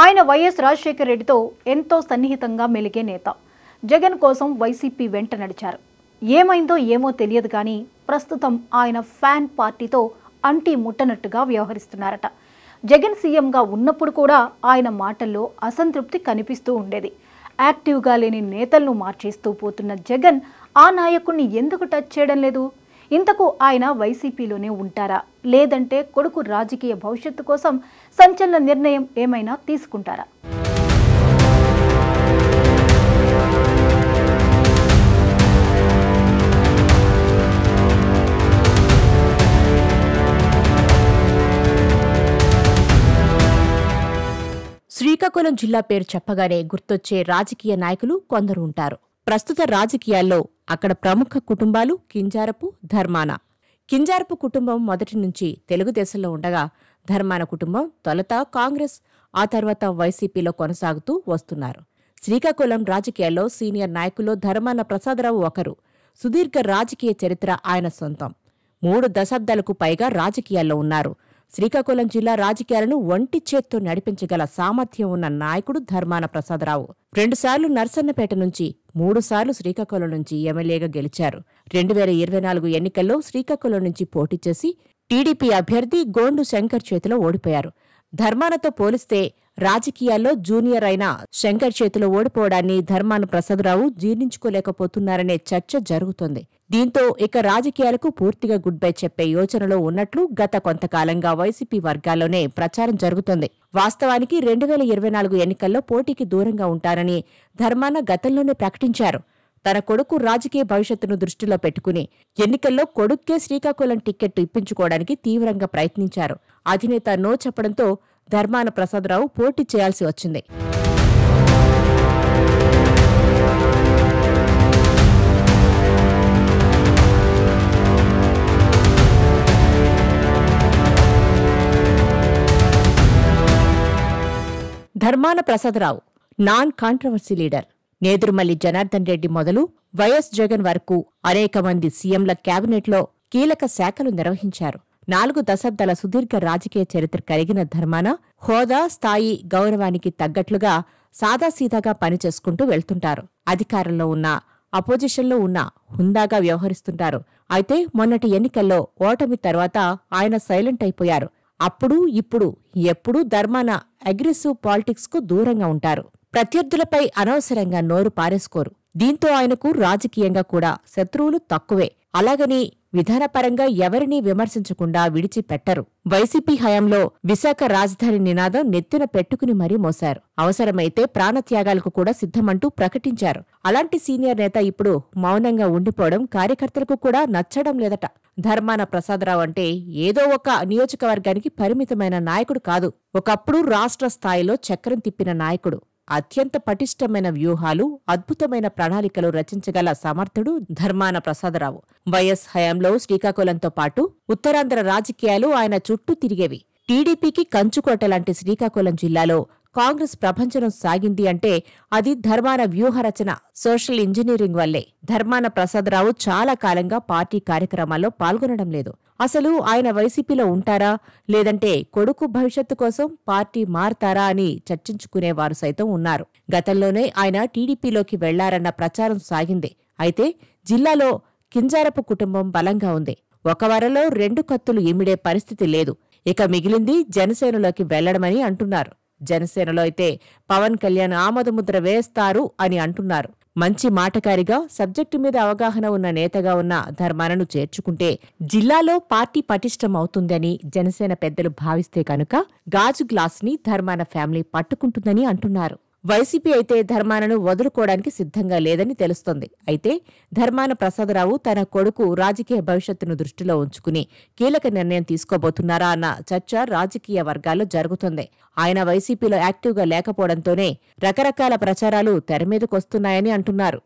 ఆయన వైఎస్ రాజశేఖర రెడ్డితో ఎంతో సన్నిహితంగా మెలిగే నేత. జగన్ కోసం వైసీపీ వెంట నడిచారు. ఏమైందో ఏమో తెలియదు కానీ ప్రస్తుతం ఆయన ఫ్యాన్ పార్టీతో అంటి ముట్టనట్టుగా వ్యవహరిస్తున్నారట. జగన్ సీఎంగా ఉన్నప్పుడు కూడా ఆయన మాటల్లో అసంతృప్తి కనిపిస్తూ ఉండేది. యాక్టివ్గా లేని నేతలను మార్చేస్తూ పోతున్న జగన్ ఆ నాయకుడిని ఎందుకు టచ్ చేయడం లేదు? ఇంతకు ఆయన వైసీపీలోనే ఉంటారా, లేదంటే కొడుకు రాజకీయ భవిష్యత్తు కోసం సంచలన నిర్ణయం ఏమైనా తీసుకుంటారా? శ్రీకాకుళం జిల్లా పేరు చెప్పగానే గుర్తొచ్చే రాజకీయ నాయకులు కొందరు ఉంటారు. ప్రస్తుత రాజకీయాల్లో అక్కడ ప్రముఖ కుటుంబాలు కింజారపు, ధర్మాన. కింజారపు కుటుంబం మొదటి నుంచి తెలుగుదేశంలో ఉండగా, ధర్మాన కుటుంబం తొలుత కాంగ్రెస్, ఆ తర్వాత వైసీపీలో కొనసాగుతూ వస్తున్నారు. శ్రీకాకుళం రాజకీయాల్లో సీనియర్ నాయకుల్లో ధర్మాన ప్రసాదరావు ఒకరు. సుదీర్ఘ రాజకీయ చరిత్ర ఆయన సొంతం. 3 దశాబ్దాలకు పైగా రాజకీయాల్లో ఉన్నారు. శ్రీకాకుళం జిల్లా రాజకీయాలను ఒంటి చేత్తో నడిపించగల సామర్థ్యం ఉన్న నాయకుడు ధర్మాన ప్రసాదరావు. 2 సార్లు నర్సన్నపేట నుంచి, 3 సార్లు శ్రీకాకుళం నుంచి ఎమ్మెల్యేగా గెలిచారు. 2024 ఎన్నికల్లో శ్రీకాకుళం నుంచి పోటీ చేసి టీడీపీ అభ్యర్థి గోండు శంకర్ చేతిలో ఓడిపోయారు. ధర్మానతో పోలిస్తే రాజకీయాల్లో జూనియర్ అయిన శంకర్ చేతిలో ఓడిపోవడాన్ని ధర్మాన ప్రసాదరావు జీర్ణించుకోలేకపోతున్నారనే చర్చ జరుగుతోంది. దీంతో ఇక రాజకీయాలకు పూర్తిగా గుడ్ బై చెప్పే యోచనలో ఉన్నట్లు గత కొంతకాలంగా వైసీపీ వర్గాల్లోనే ప్రచారం జరుగుతోంది. వాస్తవానికి 2024 ఎన్నికల్లో పోటీకి దూరంగా ఉంటారని ధర్మాన గతంలోనే ప్రకటించారు. తన కొడుకు రాజకీయ భవిష్యత్తును దృష్టిలో పెట్టుకుని ఎన్నికల్లో కొడుక్కే శ్రీకాకుళం టిక్కెట్టు ఇప్పించుకోవడానికి తీవ్రంగా ప్రయత్నించారు. అధినేత నో చెప్పడంతో ధర్మాన ప్రసాదరావు పోటీ చేయాల్సి వచ్చింది. Dharmana Prasadarao non controversy leader. Nedurumalli Janardhan Reddy మొదలు వైఎస్ జగన్ వరకు అనేక మంది సీఎంల కేబినెట్లో కీలక శాఖలు నిర్వహించారు. 4 దశాబ్దాల సుదీర్ఘ రాజకీయ చరిత్ర కలిగిన ధర్మాన హోదా, స్థాయి, గౌరవానికి తగ్గట్లుగా సాదాసీదాగా పనిచేసుకుంటూ వెళ్తుంటారు. అధికారంలో ఉన్నా, అపోజిషన్లో ఉన్నా హుందాగా వ్యవహరిస్తుంటారు. అయితే మొన్నటి ఎన్నికల్లో ఓటమి తర్వాత ఆయన సైలెంట్ అయిపోయారు. అప్పుడు ఇప్పుడు ఎప్పుడూ ధర్మాన అగ్రెసివ్ పాలిటిక్స్కు దూరంగా ఉంటారు. ప్రత్యర్థులపై అనవసరంగా నోరు పారేసుకోరు. దీంతో ఆయనకు రాజకీయంగా కూడా శత్రువులు తక్కువే. అలాగని విధానపరంగా ఎవరినీ విమర్శించకుండా విడిచిపెట్టరు. వైసీపీ హయాంలో విశాఖ రాజధాని నినాదం నెత్తిన పెట్టుకుని మరీ మోశారు. అవసరమైతే ప్రాణత్యాగాలకు కూడా సిద్ధమంటూ ప్రకటించారు. అలాంటి సీనియర్ నేత ఇప్పుడు మౌనంగా ఉండిపోవడం కార్యకర్తలకు కూడా నచ్చడం లేదట. ధర్మాన ప్రసాదరావు అంటే ఏదో ఒక నియోజకవర్గానికి పరిమితమైన నాయకుడు కాదు. ఒకప్పుడు రాష్ట్ర స్థాయిలో చక్రం తిప్పిన నాయకుడు. అత్యంత పటిష్టమైన వ్యూహాలు, అద్భుతమైన ప్రణాళికలు రచించగల సమర్థుడు ధర్మాన ప్రసాదరావు. వైఎస్ హయాంలో శ్రీకాకుళంతో పాటు ఉత్తరాంధ్ర రాజకీయాలు ఆయన చుట్టూ తిరిగేవి. టీడీపీకి కంచుకోటలాంటి శ్రీకాకుళం జిల్లాలో కాంగ్రెస్ ప్రభంజనం సాగింది అంటే అది ధర్మాన వ్యూహరచన, సోషల్ ఇంజనీరింగ్ వల్లే. ధర్మాన ప్రసాదరావు చాలా కాలంగా పార్టీ కార్యక్రమాల్లో పాల్గొనడం లేదు. అసలు ఆయన వైసీపీలో ఉంటారా, లేదంటే కొడుకు భవిష్యత్తు కోసం పార్టీ మారతారా అని చర్చించుకునేవారు సైతం ఉన్నారు. గతంలోనే ఆయన టీడీపీలోకి వెళ్లారన్న ప్రచారం సాగింది. అయితే జిల్లాలో కింజారపు కుటుంబం బలంగా ఉంది. ఒక వారంలో 2 కత్తులు ఇమిడే పరిస్థితి లేదు. ఇక మిగిలింది జనసేనలోకి వెళ్లడమని అంటున్నారు. జనసేనలో అయితే పవన్ కళ్యాణ్ ఆమోదముద్ర వేస్తారు అని అంటున్నారు. మంచి మాటకారిగా, సబ్జెక్టు మీద అవగాహన ఉన్న నేతగా ఉన్న ధర్మానను చేర్చుకుంటే జిల్లాలో పార్టీ పటిష్టం అవుతుందని జనసేన పెద్దలు భావిస్తే కనుక గాజు గ్లాస్ని ధర్మాన ఫ్యామిలీ పట్టుకుంటుందని అంటున్నారు. వైసీపీ అయితే ధర్మానను వదులుకోవడానికి సిద్ధంగా లేదని తెలుస్తోంది. అయితే ధర్మాన ప్రసాదరావు తన కొడుకు రాజకీయ భవిష్యత్తును దృష్టిలో ఉంచుకుని కీలక నిర్ణయం తీసుకోబోతున్నారా అన్న చర్చ రాజకీయ వర్గాల్లో జరుగుతోంది. ఆయన వైసీపీలో యాక్టివ్గా లేకపోవడంతోనే రకరకాల ప్రచారాలు తెరమీదకొస్తున్నాయని అంటున్నారు.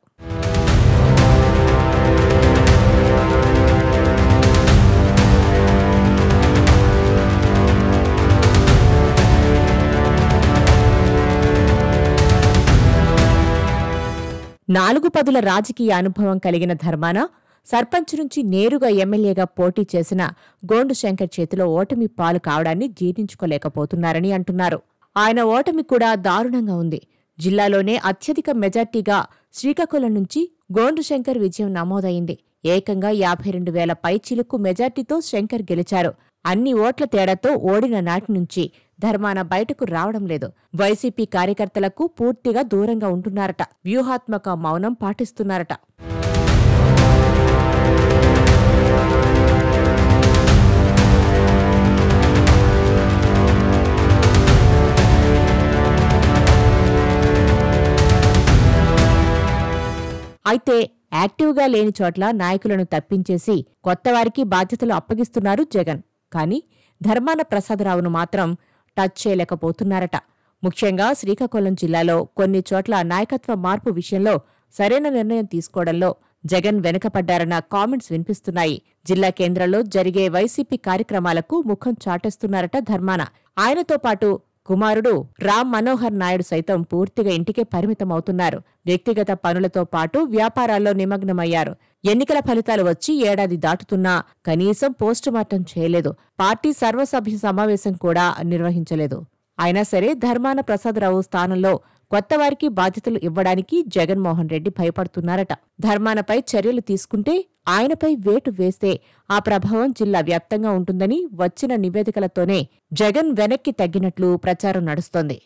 నాలుగు పదుల రాజకీయ అనుభవం కలిగిన ధర్మాన సర్పంచ్ నుంచి నేరుగా ఎమ్మెల్యేగా పోటీ చేసిన గోండు శంకర్ చేతిలో ఓటమి పాలు కావడాన్ని జీర్ణించుకోలేకపోతున్నారని అంటున్నారు. ఆయన ఓటమి కూడా దారుణంగా ఉంది. జిల్లాలోనే అత్యధిక మెజార్టీగా శ్రీకాకుళం నుంచి గోండు శంకర్ విజయం నమోదైంది. ఏకంగా 52,000 పైచిలుకు మెజార్టీతో శంకర్ గెలిచారు. అన్ని ఓట్ల తేడాతో ఓడిన నాటి నుంచి ధర్మాన బయటకు రావడం లేదు. వైసీపీ కార్యకర్తలకు పూర్తిగా దూరంగా ఉంటున్నారట. వ్యూహాత్మక మౌనం పాటిస్తున్నారట. అయితే యాక్టివ్గా లేని చోట్ల నాయకులను తప్పించేసి కొత్తవారికి బాధ్యతలు అప్పగిస్తున్నారు జగన్. కానీ ధర్మాన ప్రసాదరావును మాత్రం టచ్ చేయలేకపోతున్నారట. ముఖ్యంగా శ్రీకాకుళం జిల్లాలో కొన్ని చోట్ల నాయకత్వ మార్పు విషయంలో సరైన నిర్ణయం తీసుకోవడంలో జగన్ వెనుకపడ్డారన్న కామెంట్స్ వినిపిస్తున్నాయి. జిల్లా కేంద్రంలో జరిగే వైసీపీ కార్యక్రమాలకు ముఖం చాటేస్తున్నారట ధర్మాన. ఆయనతో పాటు కుమారుడు రామ్ మనోహర్ నాయుడు సైతం పూర్తిగా ఇంటికే పరిమితమవుతున్నారు. వ్యక్తిగత పనులతో పాటు వ్యాపారాల్లో నిమగ్నమయ్యారు. ఎన్నికల ఫలితాలు వచ్చి ఏడాది దాటుతున్నా కనీసం పోస్టుమార్టం చేయలేదు. పార్టీ సర్వసభ్య సమావేశం కూడా నిర్వహించలేదు. అయినా సరే ధర్మాన ప్రసాదరావు స్థానంలో కొత్తవారికి బాధ్యతలు ఇవ్వడానికి జగన్మోహన్ రెడ్డి భయపడుతున్నారట. ధర్మానపై చర్యలు తీసుకుంటే ఆయనపై వేటు వేస్తే ఆ ప్రభావం జిల్లా వ్యాప్తంగా ఉంటుందని వచ్చిన నివేదికలతోనే జగన్ వెనక్కి తగ్గినట్లు ప్రచారం నడుస్తోంది.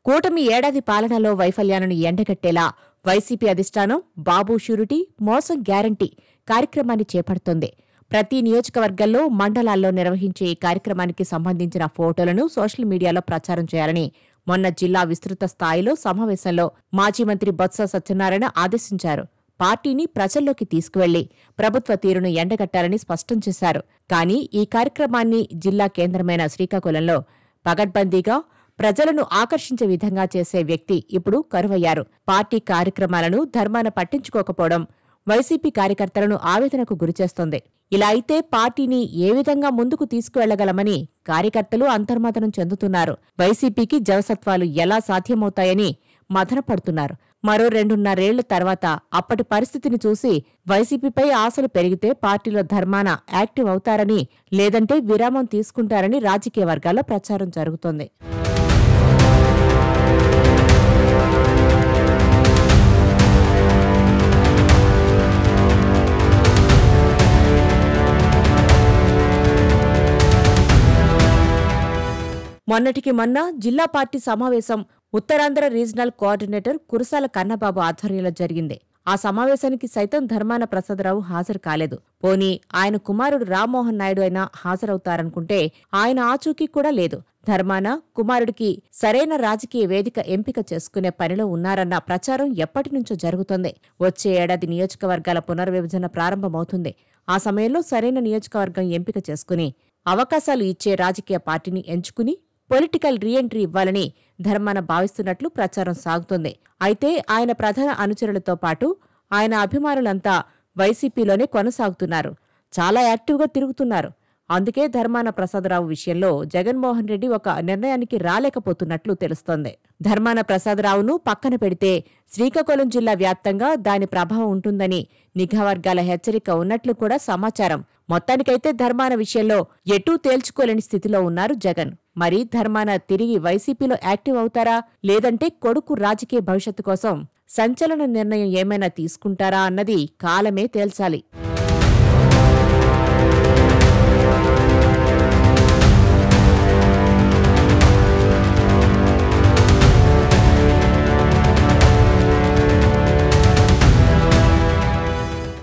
కూటమి ఏడాది పాలనలో వైఫల్యాలను ఎండగట్టేలా వైసీపీ అధిష్టానం బాబు షూరిటీ మోసం గ్యారంటీ కార్యక్రమాన్ని చేపడుతోంది. ప్రతి నియోజకవర్గంలో మండలాల్లో నిర్వహించే ఈ కార్యక్రమానికి సంబంధించిన ఫోటోలను సోషల్ మీడియాలో ప్రచారం చేయాలని మొన్న జిల్లా విస్తృత స్థాయిలో సమావేశంలో మాజీ మంత్రి బొత్స సత్యనారాయణ ఆదేశించారు. పార్టీని ప్రజల్లోకి తీసుకువెళ్లి ప్రభుత్వ తీరును ఎండగట్టాలని స్పష్టం చేశారు. కానీ ఈ కార్యక్రమాన్ని జిల్లా కేంద్రమైన శ్రీకాకుళంలో పగడ్బందీగా ప్రజలను ఆకర్షించే విధంగా చేసే వ్యక్తి ఇప్పుడు కరువయ్యారు. పార్టీ కార్యక్రమాలను ధర్మాన పట్టించుకోకపోవడం వైసీపీ కార్యకర్తలను ఆవేదనకు గురిచేస్తోంది. ఇలా అయితే పార్టీని ఏ విధంగా ముందుకు తీసుకువెళ్లగలమని కార్యకర్తలు అంతర్మథనం చెందుతున్నారు. వైసీపీకి జవసత్వాలు ఎలా సాధ్యమవుతాయని మథనపడుతున్నారు. మరో 2.5 ఏళ్ల తర్వాత అప్పటి పరిస్థితిని చూసి వైసీపీపై ఆశలు పెరిగితే పార్టీలో ధర్మాన యాక్టివ్ అవుతారని, లేదంటే విరామం తీసుకుంటారని రాజకీయ వర్గాల్లో ప్రచారం జరుగుతోంది. మొన్నటికి మొన్న జిల్లా పార్టీ సమావేశం ఉత్తరాంధ్ర రీజనల్ కోఆర్డినేటర్ కురసాల కన్నబాబు ఆధ్వర్యంలో జరిగింది. ఆ సమావేశానికి సైతం ధర్మాన ప్రసాదరావు హాజరు కాలేదు. పోనీ ఆయన కుమారుడు రామ్మోహన్ నాయుడు అయినా హాజరవుతారనుకుంటే ఆయన ఆచూకీ కూడా లేదు. ధర్మాన కుమారుడికి సరైన రాజకీయ వేదిక ఎంపిక చేసుకునే పనిలో ఉన్నారన్న ప్రచారం ఎప్పటినుంచో జరుగుతోంది. వచ్చే ఏడాది నియోజకవర్గాల పునర్విభజన ప్రారంభమవుతుంది. ఆ సమయంలో సరైన నియోజకవర్గం ఎంపిక చేసుకుని అవకాశాలు ఇచ్చే రాజకీయ పార్టీని ఎంచుకుని పొలిటికల్ రీఎంట్రీ ఇవ్వాలని ధర్మాన భావిస్తున్నట్లు ప్రచారం సాగుతోంది. అయితే ఆయన ప్రధాన అనుచరులతో పాటు ఆయన అభిమానులంతా వైసీపీలోనే కొనసాగుతున్నారు. చాలా యాక్టివ్గా తిరుగుతున్నారు. అందుకే ధర్మాన ప్రసాదరావు విషయంలో జగన్మోహన్ రెడ్డి ఒక నిర్ణయానికి రాలేకపోతున్నట్లు తెలుస్తోంది. ధర్మాన ప్రసాదరావును పక్కన పెడితే శ్రీకాకుళం జిల్లా వ్యాప్తంగా దాని ప్రభావం ఉంటుందని నిఘా వర్గాల హెచ్చరిక ఉన్నట్లు కూడా సమాచారం. మొత్తానికైతే ధర్మాన విషయంలో ఎటూ తేల్చుకోలేని స్థితిలో ఉన్నారు జగన్. మరి ధర్మాన తిరిగి వైసీపీలో యాక్టివ్ అవుతారా, లేదంటే కొడుకు రాజకీయ భవిష్యత్తు కోసం సంచలన నిర్ణయం ఏమైనా తీసుకుంటారా అన్నది కాలమే తేల్చాలి.